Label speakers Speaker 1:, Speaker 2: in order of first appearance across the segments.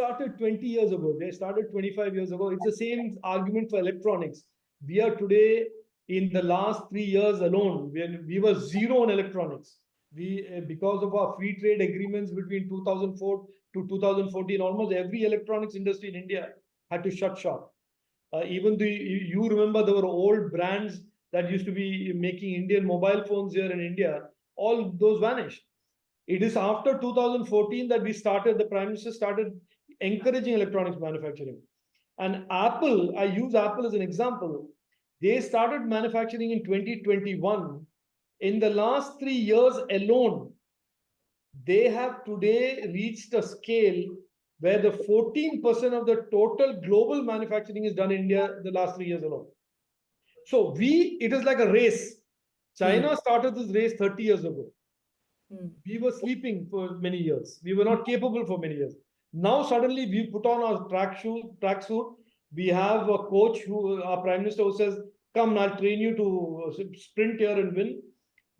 Speaker 1: started 20 years ago. They started 25 years ago. It's the same argument for electronics. We are today, in the last 3 years alone, we were zero on electronics. Because of our free trade agreements between 2004 to 2014, almost every electronics industry in India had to shut shop. Even you remember there were old brands that used to be making Indian mobile phones here in India. All those vanished. It is after 2014 that the Prime Minister started encouraging electronics manufacturing. And Apple, I use Apple as an example, they started manufacturing in 2021. In the last 3 years alone, they have today reached a scale where the 14% of the total global manufacturing is done in India the last 3 years alone. So it is like a race. China started this race 30 years ago. We were sleeping for many years. We were not capable for many years. Now suddenly we put on our tracksuit. We have a coach, our Prime Minister, who says, come, I'll train you to sprint here and win.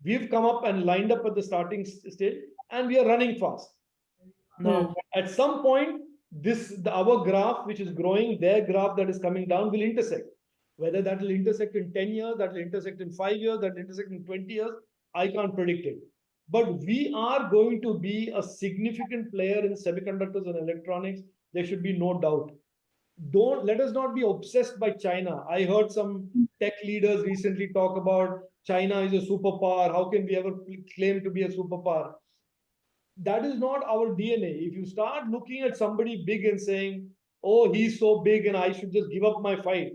Speaker 1: We've come up and lined up at the starting stage, and we are running fast. Now, at some point, our graph, which is growing, their graph that is coming down, will intersect. Whether that will intersect in 10 years, that will intersect in 5 years, that will intersect in 20 years, I can't predict it. But we are going to be a significant player in semiconductors and electronics. There should be no doubt. Let us not be obsessed by China. I heard some tech leaders recently talk about China is a superpower. How can we ever claim to be a superpower? That is not our DNA. If you start looking at somebody big and saying, oh, he's so big and I should just give up my fight,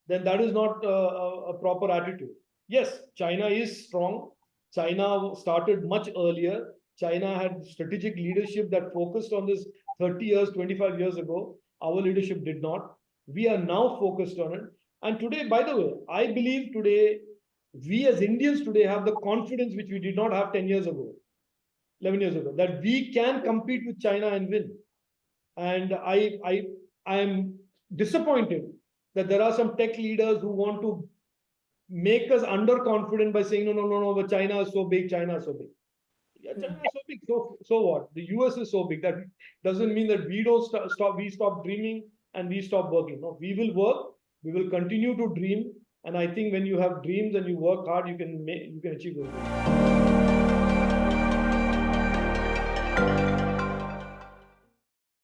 Speaker 1: then that is not a proper attitude. Yes, China is strong. China started much earlier. China had strategic leadership that focused on this 30 years, 25 years ago. Our leadership did not. We are now focused on it. And today, by the way, I believe today, we as Indians today have the confidence which we did not have 10 years ago, 11 years ago, that we can compete with China and win. And I am disappointed that there are some tech leaders who want to make us underconfident by saying, no, but China is so big, China is so big. Yeah, China is so big, so what? The US is so big. That doesn't mean that we don't we stop dreaming and we stop working. No, we will work, we will continue to dream. And I think when you have dreams and you work hard, you can achieve those.